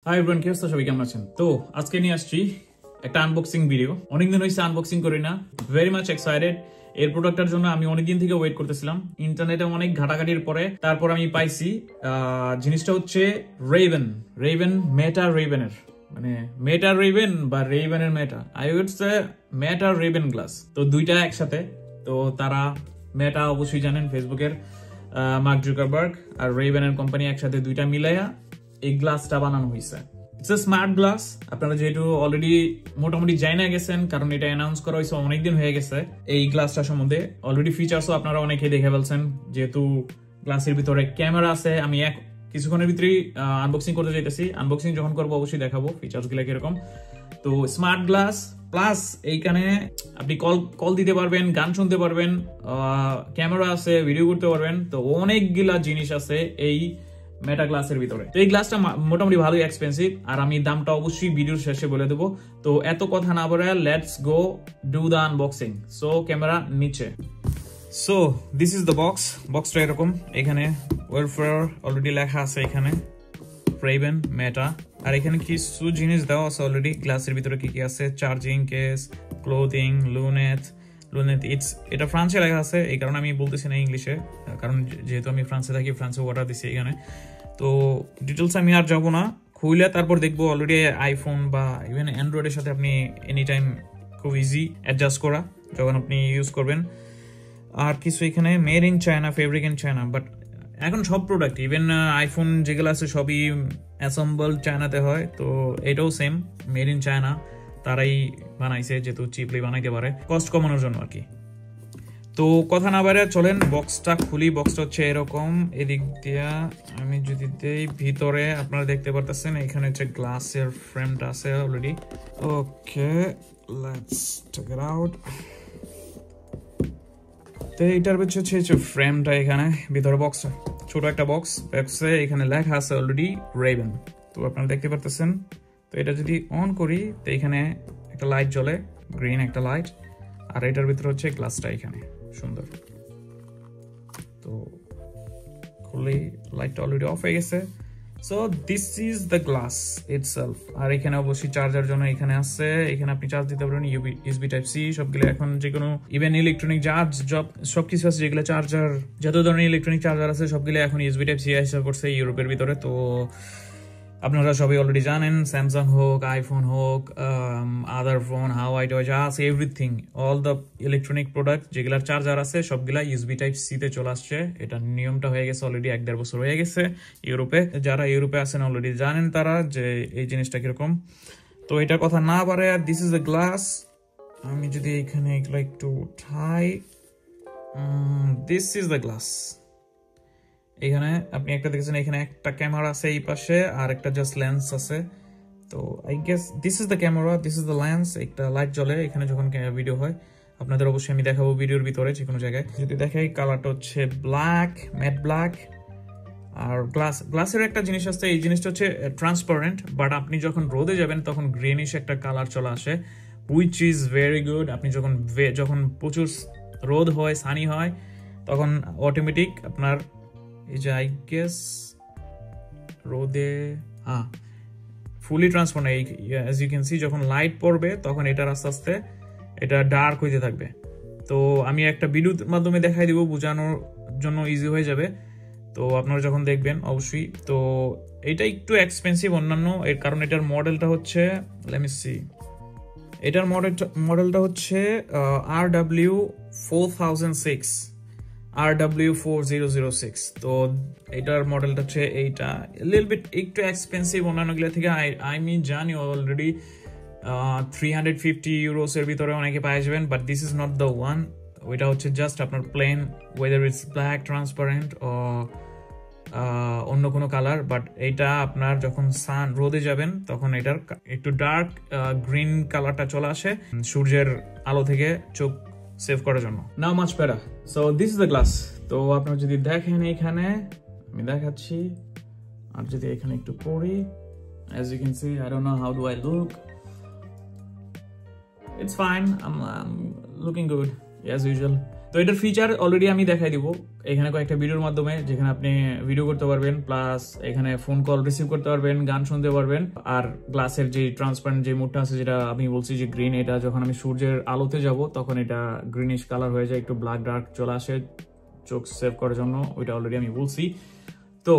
Hi everyone, কি অবস্থা? সবাই কেমন আছেন? তো আজকে নিয়ে আসছি একটা আনবক্সিং ভিডিও। অনেকদিন হয়েছে আনবক্সিং করি না, ভেরি মাচ এক্সাইটেড। এর প্রোডাক্টটার জন্য আমি অনেকদিন থেকে ওয়েট করতেছিলাম, ইন্টারনেটে অনেক ঘাটাঘাটির পরে তারপর আমি পাইছি। জিনিসটা হচ্ছে রেভেন মেটা রেভেনের, মানে মেটা রেভেন বা রেভেনের meta, I would say meta Ray Ban glass. তো দুইটা একসাথে। তো তারা মেটা অবশ্যই জানেন, ফেসবুকের মার্ক জুকারবার্গ আর রেভেনের কোম্পানি একসাথে দুইটা মিলাইয়া এই গ্লাসটা বানানো হয়েছে। It's a smart glass. আপনারা যেহেতু অলরেডি মোটামুটি জানা গেছেন, কারণ এটা অ্যানাউন্স করা হয়েছে অনেকদিন হয়ে গেছে। এই গ্লাসটার সম্বন্ধে অলরেডি ফিচার্সও আপনারা অনেকে দেখে ফেলছেন, যেহেতু গ্লাসের ভিতরে ক্যামেরা আছে। আমি কিছুক্ষণের ভিতরেই আনবক্সিং করতে চাইতেছি। আনবক্সিং যখন করবো অবশ্যই দেখাবো ফিচার্স গুলা কিরকম। তো স্মার্ট গ্লাস প্লাস এইখানে আপনি কল দিতে পারবেন, গান শুনতে পারবেন, ক্যামেরা আছে, ভিডিও করতে পারবেন। তো অনেকগুলা জিনিস আছে এই মেটা গ্লাসের ভিতরে। তো এই গ্লাসটা মোটামুটি ভালোই এক্সপেন্সিভ, আর আমি দামটা অবশ্যই ভিডিওর শেষে বলে দেবো। তো এত কথা না বলে let's go do the unboxing. So camera নিচে। সো দিস ইজ দ্য বক্সটা এরকম। এখানে ওয়েলফেয়ার অলরেডি লেখা আছে, এখানে রেভেন মেটা, আর এখানে কিছু জিনিস দেওয়া আছে অলরেডি। গ্লাসের ভিতরে কি কি আছে: চার্জিং কেস, ক্লোথিং, লুনেট। এটা ফ্রান্সে লেখা আছে, এই কারণে আমি বলতেছি না ইংলিশে, কারণ যেহেতু আমি ফ্রান্সে থাকি, ফ্রান্সে অর্ডার দিছি এখানে। তো ডিটেলস আমি আর যাবো না, খুলে তারপর দেখবো। অলরেডি আইফোন বা ইভেন অ্যান্ড্রয়েডের সাথে আপনি এনি টাইম খুব ইজি অ্যাডজাস্ট করা যখন আপনি ইউজ করবেন। আর কিছু এখানে made in China, fabric in China, but এখন সব প্রোডাক্ট ইভেন আইফোন যেগুলো আছে সবই অ্যাসেম্বল চায়নাতে হয়। তো এটাও সেম, মেড ইন চায়না। তারাই বানাইছে, যেহেতু চিপলি বানাইতে পারে কস্ট কমানোর জন্য আর কি। তো কথা না বাইরে চলেন বক্সটা খুলি। বক্সটা হচ্ছে এরকম, এদিক দিয়া আমি যদি দেই ভিতরে আপনারা দেখতে পারতেছেন এখানে হচ্ছে গ্লাসের ফ্রেমটা আছে already. Okay, let's take it out. তো এইটার হচ্ছে ফ্রেমটা, এখানে ভিতরে বক্স, ছোট একটা বক্সে এখানে লেখা আছে অলরেডি রেভেন। তো আপনারা দেখতে পারতেছেন। তো এটা যদি অন করি তো এখানে একটা লাইট জ্বলে, গ্রিন একটা লাইট, আর এটার ভিতরে হচ্ছে গ্লাসটা এখানে সুন্দর। তো খুললে লাইটটা অলরেডি অফ হয়ে গেছে। So this is the glass itself. আর এখানে অবশ্যই চার্জার জন্য এখানে আছে, এখানে আপনি চার্জ দিতে পারবেন, ইউএসবি টাইপ সি সবগুলো। এখন যে কোনো ইভেন ইলেকট্রনিক চার্জ সবকিছু আছে, যেগুলো চার্জার, যত ধরনের ইলেকট্রনিক চার্জার আছে সবগুলো এখন ইউএসবি টাইপ সি আসা করছে ইউরোপের ভিতরে। তো আপনারা সবাই অলরেডি জানেন, স্যামসাং হোক, আইফোন হোক, আদার ফোন, হাওয়াই টয় যা আছে, everything, all the electronic product যেগুলার চার্জার আছে সবগুলা ইউএসবি টাইপ সি তে চলে আসছে। এটা নিয়মটা হয়ে গেছে অলরেডি 1-1.5 বছর হয়ে গেছে ইউরোপে। যারা ইউরোপে আছেন অলরেডি জানেন তারা যে এই জিনিসটা কিরকম। তো এটার কথা না পারে, আর দিস ইজ দ্য গ্লাস। আমি যদি এখানে এগুলো একটু উঠাই, দিস ইজ দ্য গ্লাস। এখানে আপনি একটা দেখেছেন, এখানে একটা ক্যামেরা আছে এই পাশে, আর একটা জাস্ট লেন্স আছে। তো I guess this is the camera, this is the lens. একটা লাইট জ্বলে এখানে যখন ভিডিও হয়, আপনাদের অবশ্যই আমি দেখাবো ভিডিওর ভিতরে যে কোনো জায়গায়। যদি দেখাই, কালারটা হচ্ছে ব্ল্যাক, ম্যাট ব্ল্যাক। আর গ্লাসের একটা জিনিস আছে, এই জিনিসটা হচ্ছে ট্রান্সপারেন্ট, বাট আপনি যখন রোদে যাবেন তখন গ্রিনিশ একটা কালার চলে আসে, হুইচ ইজ ভেরি গুড। আপনি যখন প্রচুর রোদ হয়, সানি হয়, তখন অটোমেটিক আপনার এই যে আই গেস রোদে ফুলি ট্রান্সফার না, অ্যাজ ইউ ক্যান সি যখন লাইট পড়বে তখন এটা আস্তে আস্তে এটা ডার্ক হইতে থাকবে। তো আমি একটা ভিডিওর মাধ্যমে দেখাই দিব, বোঝানোর জন্য ইজি হয়ে যাবে। তো আপনারা যখন দেখবেন অবশ্যই। তো এটা একটু এক্সপেন্সিভ অন্যান্য, এর কারণ এটার মডেলটা হচ্ছে, লেট মি সি, এটার মডেলটা হচ্ছে RW4006, RW4006। তো এটার মডেলটা হচ্ছে এইটা, লিটল বিট একটু এক্সপেন্সিভ অন্যান্যগুলো থেকে। আমি জানি অলরেডি 350 ইউরোসের ভিতরে অনেকে পাই যাবেন, but this is not the one. ওইটা হচ্ছে জাস্ট আপনার plain, whether it's black, transparent ও অন্য কোনো কালার। বাট এইটা আপনার যখন রোদে যাবেন তখন এটার একটু ডার্ক গ্রিন কালারটা চলে আসে, সূর্যের আলো থেকে চোখ সেভ করার জন্য। Now much better. So this is the glass. তো আপনারা যদি দেখেন, এখানে আমি দেখাচ্ছি, আর যদি এখানে একটু পড়ি, as you can see, I don't know how do I look, it's fine, I'm looking good as usual. তো এটার ফিচার অলরেডি আমি দেখাই দিব এখানে কয়েকটা ভিডিওর মাধ্যমে, যেখানে আপনি ভিডিও করতে পারবেন, প্লাস এখানে ফোন কল রিসিভ করতে পারবেন, গান শুনতে পারবেন। আর গ্লাসের যে ট্রান্সপারেন্ট যে মোডটা আছে, যেটা আমি বলছি যে গ্রিন, এটা যখন আমি সূর্যের আলোতে যাব তখন এটা গ্রিনিশ কালার হয়ে যায়, একটু ব্ল্যাক ডার্ক চলে আসে চোখ সেভ করার জন্য, ওইটা অলরেডি আমি বলছি। তো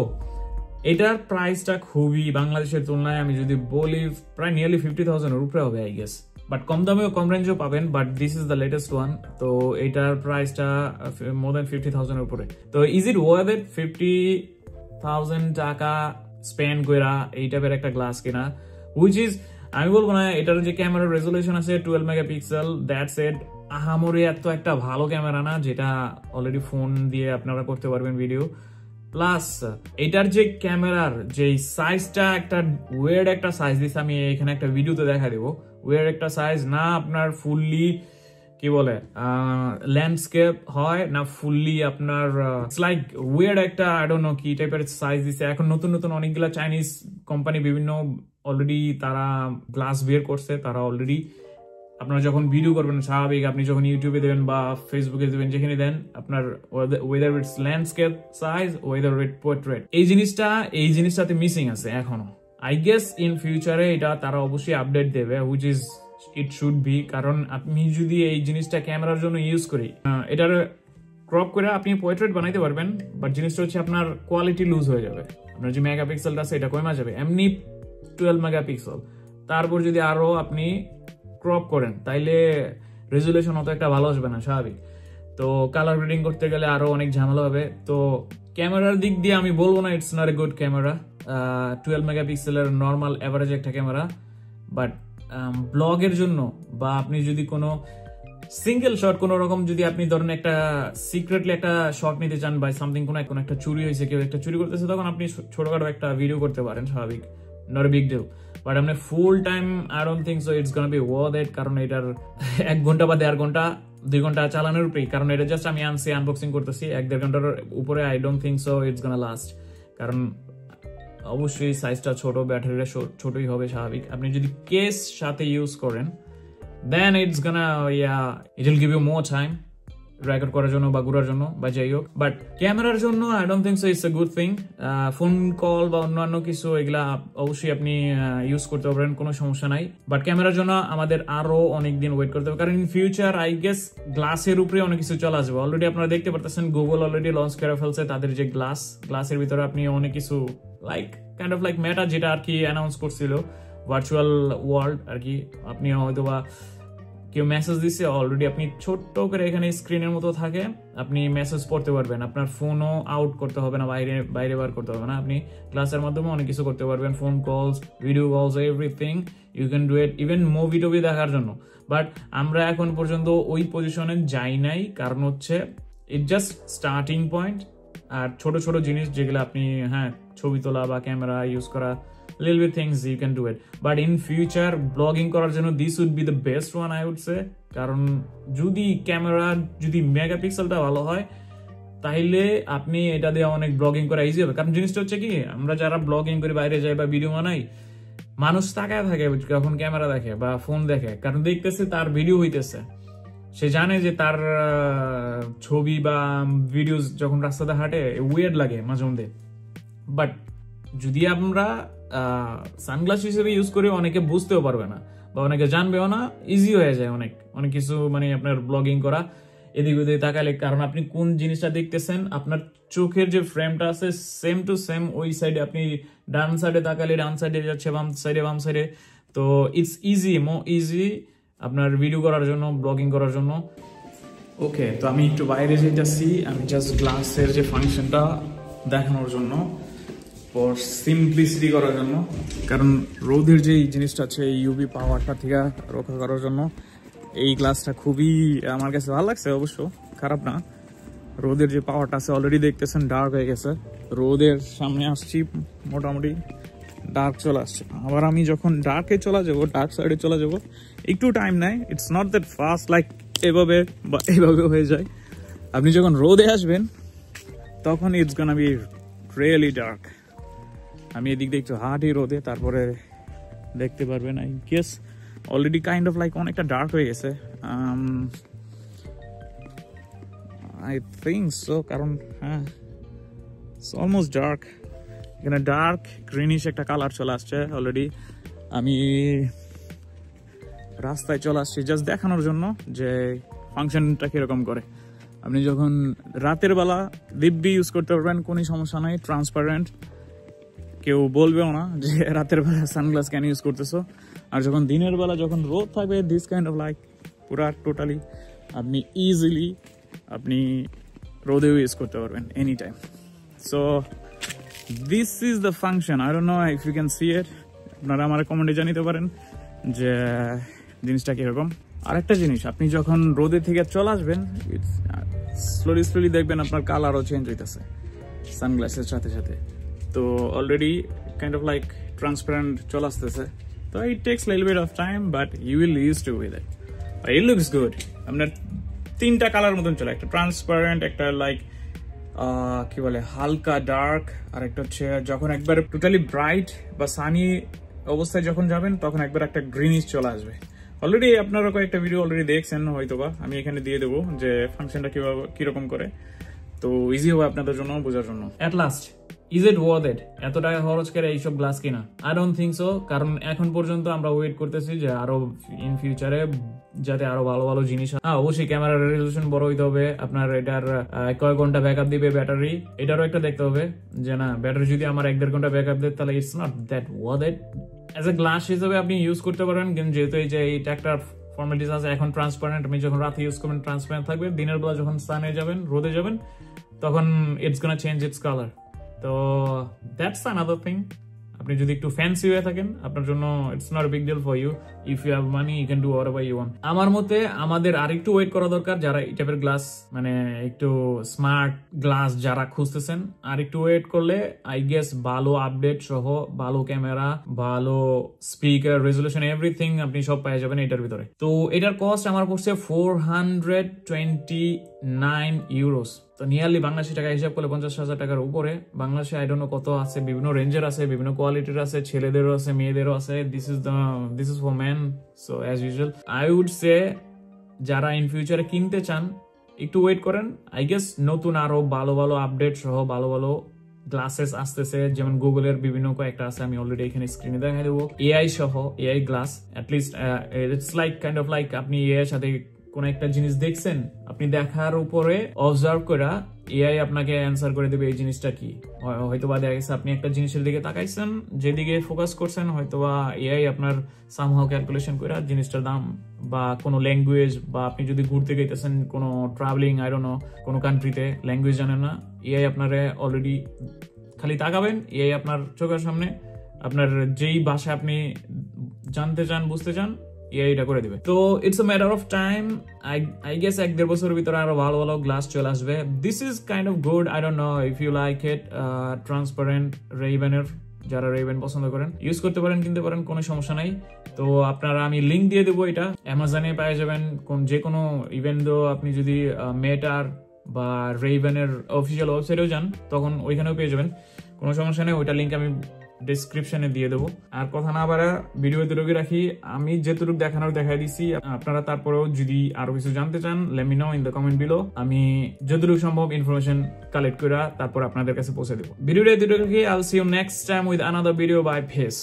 এটার প্রাইসটা খুবই বাংলাদেশের তুলনায় আমি যদি বলি প্রায় নিয়ারলি 50,000 এর উপরে হবে আই গেস, বাট কম দামেও কম রেঞ্জেও পাবেন, but this is the latest one. তো এটার প্রাইসটা মোর দ্যান 50,000 এর উপরে। তো ইজ ইট ওয়ার্থ ইট 50,000 টাকা স্পেন্ড কইরা এই টাইপের একটা গ্লাস কিনা? হুইচ ইজ, আমি বলবো না এটার যে ক্যামেরার রেজলিউশন আছে 12 মেগাপিক্সেল, দ্যাটস ইট, আহামরি এত একটা ভালো ক্যামেরা না যেটা অলরেডি ফোন দিয়ে আপনারা করতে পারবেন ভিডিও। প্লাস এটার যে ক্যামেরার যে সাইজটা, একটা ওয়ের্ড একটা সাইজ দিচ্ছে, আমি এখানে একটা ভিডিওতে দেখা দেবো, ওয়ের্ড একটা সাইজ না, আপনার ফুললি কি বলে ল্যান্ডস্কেপ হয় না, ফুললি আপনার লাইক ওয়ের্ড একটা আই ডোন্ট নো কি টাইপের সাইজ দিচ্ছে। এখন নতুন নতুন অনেকগুলা চাইনিজ কোম্পানি বিভিন্ন অলরেডি তারা গ্লাস বের করছে, তারা অলরেডি আপনারা যখন ভিডিও করবেন স্বাভাবিক, আপনি যখন ইউটিউবে দেবেন বা ফেসবুকে দেবেন, যেখানে দেন আপনার whether it's landscape size, weather it portrait, এই জিনিসটাতে মিসিং আছে এখনো। আই গেস ইন ফিউচারে এটা তারা অবশ্যই আপডেট দেবে, which is it should be, কারণ আপনি যদি এই জিনিসটা ক্যামেরার জন্য ইউজ করি, এটার ক্রপ করে আপনি পোর্ট্রেট বানাইতে পারবেন, বাট জিনিসটা হচ্ছে আপনার কোয়ালিটি লুজ হয়ে যাবে, আপনার যে মেগাপিক্সেলটা আছে এটা কমে যাবে। এমনি 12 মেগাপিক্সেল, তারপর যদি আরো আপনি ক্রপ করেন তাইলে রেজুলেশন অত একটা ভালো আসবে না স্বাভাবিক। তো কালার গ্রেডিং করতে গেলে আরো অনেক ঝামেলা হবে। তো ক্যামেরার দিক দিয়ে আমি বলবো না it's not a good camera, 12 মেগাপিক্সেলের নর্মাল এভারেজ একটা ক্যামেরা, বাট ব্লগের জন্য বা আপনি যদি কোনো সিঙ্গেল শট কোনো রকম যদি আপনি ধরেন একটা সিক্রেটলি একটা শট নিতে চান বা সামথিং, কোনো একটা চুরি হয়েছে, কেউ একটা চুরি করতেছে, তখন আপনি ছোটখাটো একটা ভিডিও করতে পারেন স্বাভাবিক, not a big deal. But আপনি full time I don't think so it's gonna be worth it, কারণ এটার 1 ঘন্টা বা 1.5 ঘন্টা 2 ঘন্টা চালানোর উপরেই, কারণ এটা জাস্ট আমি আনছি আনবক্সিং করতেছি, 1-1.5 ঘন্টার উপরে I don't think so it's gonna last, কারণ অবশ্যই সাইজটা ছোট, ব্যাটারিটা ছোটই হবে স্বাভাবিক। আপনি যদি কেস সাথে ইউজ করেন then it's gonna it will give you more time record করার জন্য বা ঘোরার জন্য বা যাই হোক, বাট ক্যামেরার জন্য I don't think so it's a good thing. Phone call বা অন্যান্য কিছু এগুলা অবশ্যই আপনি ইউজ করতে পারেন, কোনো সমস্যা নাই, বাট ক্যামেরার জন্য আমাদের আরো অনেকদিন ওয়েট করতে হবে, কারণ ইন ফিউচার আই গেস গ্লাসের উপরে অনেক কিছু চলে আসবে। অলরেডি আপনারা দেখতে পারতেছেন গুগল অলরেডি লঞ্চ করে ফেলছে তাদের যে গ্লাসের ভিতরে আপনি অনেক কিছু লাইক কাইন্ড অফ লাইক মেটা যেটা আর কি অ্যানাউন্স করছিল ভার্চুয়াল ওয়ার্ল্ড আর কি, আপনি হয়তো বা কেউ মেসেজ দিচ্ছে অলরেডি, আপনি ছোট্ট করে এখানে স্ক্রিনের মতো থাকে, আপনি মেসেজ পড়তে পারবেন, আপনার ফোনও আউট করতে হবে না, বাইরে বার করতে হবে না, আপনি গ্লাসের মাধ্যমে অনেক কিছু করতে পারবেন, phone calls, video calls, everything you can do it, even movie টুভি দেখার জন্য। বাট আমরা এখন পর্যন্ত ওই পজিশনে যাই নাই, কারণ হচ্ছে ইট জাস্ট স্টার্টিং পয়েন্ট। আর ছোট ছোট জিনিস যেগুলো আপনি ছবি তোলা বা ক্যামেরা ইউজ করা, little bit things you can do it, but in future blogging করার জন্য this would be the best one I would say, কারণ যদি ক্যামেরা যদি মেগাপিক্সেলটা ভালো হয় তাহলে আপনি এটা দিয়ে অনেক ব্লগিং করা ইজি হবে। কারণ জিনিসটা হচ্ছে কি, আমরা যারা ব্লগিং করে বাইরে যাই বা ভিডিও বানাই, মানুষ তাকায় থাকে যখন ক্যামেরা দেখে বা ফোন দেখে, কারণ দেখতেছে তার ভিডিও হইতেছে, সে জানে যে তার ছবি বা ভিডিও যখন রাস্তাতে হাঁটে উইয়ার্ড লাগে মাঝে মধ্যে। বাট যদি আমরা সানগ্লাস হিসেবে ইউজ করে অনেকে বুঝতেও পারবে না বা অনেকে জানবেও না, ইজি হয়ে যায় অনেক কিছু, মানে আপনার ব্লগিং করা এদিক ওদিক তাকালে, কারণ আপনি কোন জিনিসটা দেখতেছেন, আপনার চোখের যে ফ্রেমটা আছে সেম টু সেম ওই সাইডে, আপনি ডান সাইডে তাকালে ডান সাইডে যাচ্ছে, বাম সাইডে, তো ইটস ইজি, ইজি আপনার ভিডিও করার জন্য, ব্লগিং করার জন্য। ওকে, তো আমি একটু বাইরে যেতেছি, আমি জাস্ট গ্লাসের যে ফাংশনটা দেখানোর জন্য, ফর সিম্পলিসিটি করার জন্য, কারণ রোদের যে জিনিসটা আছে ইউভি পাওয়ারটা থেকে রক্ষা করার জন্য এই গ্লাসটা খুবই আমার কাছে ভালো লাগছে, অবশ্য খারাপ না। রোদের যে পাওয়ারটা আছে অলরেডি দেখতেছেন ডার্ক হয়ে গেছে, রোদের সামনে আসছি মোটামুটি ডার্ক চলে আসছে। আবার আমি যখন ডার্কে চলে যাবো, ডার্ক সাইডে চলে যাবো, একটু টাইম নেয়, it's not that fast like এভাবে বা এভাবে হয়ে যায়। আপনি যখন রোদে আসবেন তখন it's gonna be really dark. আমি এদিক দিয়ে একটু হাঁটি রোদে, তারপরে দেখতে পারবেন I guess already kind of like অনেকটা ডার্ক হয়ে গেছে। আই থিঙ্ক সো, কারণ হ্যাঁ অলমোস্ট ডার্ক, এখানে ডার্ক গ্রিনিশ একটা কালার চলে আসছে অলরেডি। আমি রাস্তায় চলে আসছি জাস্ট দেখানোর জন্য যে ফাংশনটা কিরকম করে। আপনি যখন রাতের বেলা দিব্যি ইউজ করতে পারবেন, কোনো সমস্যা নাই, ট্রান্সপারেন্ট, কেউ বলবেও না যে রাতের বেলা সানগ্লাস কেন ইউজ করতেছো। আর যখন দিনের বেলা যখন রোদ থাকবে, দিস কাইন্ড অফ লাইক পুরা টোটালি আপনি ইজিলি আপনি রোদেও ইউজ করতে পারবেন any time. So this is the function, I don't know if you can see it. আপনারা আমার কমেন্টে জানিতে পারেন যে জিনিসটা কিরকম। আরেকটা জিনিস, আপনি যখন রোদে থেকে চলে আসবেন স্লোলি দেখবেন আপনার কালারও চেঞ্জ হইতেছে সানগ্লাসের সাথে সাথে। তো already kind of like transparent চলে আসতেছে। তো it takes little bit of time, but you will use to with it. It looks good. আপনার তিনটা কালার মতন চলে, একটা ট্রান্সপারেন্ট, একটা লাইক কি বলে হালকা ডার্ক, আর একটা হচ্ছে যখন একবার টোটালি ব্রাইট বা সানি অবস্থায় যখন যাবেন তখন একবার একটা গ্রিনিশ চলে আসবে। অলরেডি আপনারা কয়েকটা ভিডিও অলরেডি দেখছেন হয়তোবা, আমি এখানে দিয়ে দেবো যে ফাংশনটা কিভাবে কিরকম করে, তো ইজি হবে আপনাদের জন্য বোঝার জন্য। At last, is it worth it এত টাকা খরচ করে এইসব গ্লাস কিনা? আই ডোন্ট থিঙ্ক সো, কারণ এখন পর্যন্ত আমরা ওয়েট করতেছি যে আরো ইন ফিউচারে যাতে আরো ভালো ভালো জিনিস। অবশ্যই ক্যামেরার রেজলিউশন বড় হইতে হবে, আপনার এটার কয় ঘন্টা ব্যাকআপ দিবে ব্যাটারি, এটারও একটা দেখতে হবে যে না ব্যাটারি যদি আমার 1-1.5 ঘন্টা ব্যাকআপ দেয় তাহলে it's not that worth it. As a glass হিসেবে আপনি ইউজ করতে পারেন, কিন্তু যেহেতু এই যে এইটা একটা ফর্মালিটিস আছে, এখন ট্রান্সপারেন্ট, আপনি যখন রাতে ইউজ করবেন ট্রান্সপারেন্ট থাকবে, দিনের বেলা যখন সানে যাবেন রোদে যাবেন তখন it's gonna change its colour. তো দ্যাটস অ্যানাদার থিং। আপনি যদি একটু ফ্যান্সি হয়ে থাকেন আপনার জন্য it's not big deal for you. If you have money you can do whatever you want. আমার মতে আমাদের আরেকটু ওয়েট করা দরকার, যারা এই টাইপের গ্লাস মানে একটু স্মার্ট গ্লাস যারা খুঁজতেছেন, আরেকটু ওয়েট করলে আই গেস ভালো আপডেট সহ ভালো ক্যামেরা, ভালো স্পিকার, রেজলিউশন, এভরিথিং আপনি সব পেয়ে যাবেন এটার ভিতরে। তো এটার কস্ট আমার পড়ছে 429 ইউরোস। তো নিয়ারলি বাংলাদেশি টাকা হিসাব করলে 50,000 টাকার উপরে। বাংলাদেশে আই ডোন্ট নো কত আছে, বিভিন্ন রেঞ্জের আছে, বিভিন্ন কোয়ালিটির আছে, ছেলেদেরও আছে মেয়েদেরও আছে। This is for men. So as usual I would say যারা ইন ফিউচারে কিনতে চান একটু ওয়েট করেন। আই গেস নতুন আরো ভালো ভালো আপডেট সহ ভালো ভালো গ্লাসেস আসতেছে, যেমন গুগলের বিভিন্ন কয়েকটা আছে, আমি অলরেডি এখানে স্ক্রিনে দেখাই দেবো। এআই সহ AI glass, at least it's like kind of like আপনি এআই সাথে কোন একটা জিনিস দেখছেন, আপনি দেখার উপরে অবজার্ভ করে এআই আপনাকে অ্যান্সার করে দেবে এই জিনিসটা কি। হয়তোবা দেখা গেছে আপনি একটা জিনিসের দিকে তাকাইছেন, যেদিকে ফোকাস করছেন, হয়তোবা এআই আপনার সামহাও ক্যালকুলেশন করে জিনিসটার দাম বা কোনো ল্যাঙ্গুয়েজ, বা আপনি যদি ঘুরতে গেতেছেন কোনো ট্রাভেলিং আই ডোন্ট নো কোনো কান্ট্রিতে, ল্যাঙ্গুয়েজ জানেন না, এআই আপনারে অলরেডি খালি তাকাবেন, এআই আপনার চোখের সামনে আপনার যেই ভাষা আপনি জানতে চান বুঝতে চান এটা করে দিবে। তো it's a matter of time. I guess 1-1.5 বছরের ভিতরে আরো ভালো ভালো গ্লাস চলে আসবে। This is kind of good. I don't know if you like it. Transparent রেইবেনের, যারা রেইবেন পছন্দ করেন ইউজ করতে পারেন, কিনতে পারেন, কোনো সমস্যা নাই। তো আপনারা আমি লিঙ্ক দিয়ে দেবো, এটা অ্যামাজনে পেয়ে যাবেন। যে কোনো ইভেন্ট আপনি যদি মেটার বা রেইবেনের অফিসিয়াল ওয়েবসাইটেও যান তখন ওইখানেও পেয়ে যাবেন, কোনো সমস্যা নেই। ওইটা লিঙ্ক আমি ডেসক্রিপশনে দিয়ে দেবো। আর কথা না বাড়া ভিডিও এতটুকু রাখি, আমি যেটুকু দেখানোর দেখাই দিচ্ছি। আপনারা তারপরেও যদি আরো কিছু জানতে চান let me no in the comment below. আমি যতটুকু সম্ভব ইনফরমেশন কালেক্ট করে তারপর আপনাদের কাছে পৌঁছে দেবো। ভিডিওটা এতটুকু রাখি। I'll see you next time with another video. Bye, pace.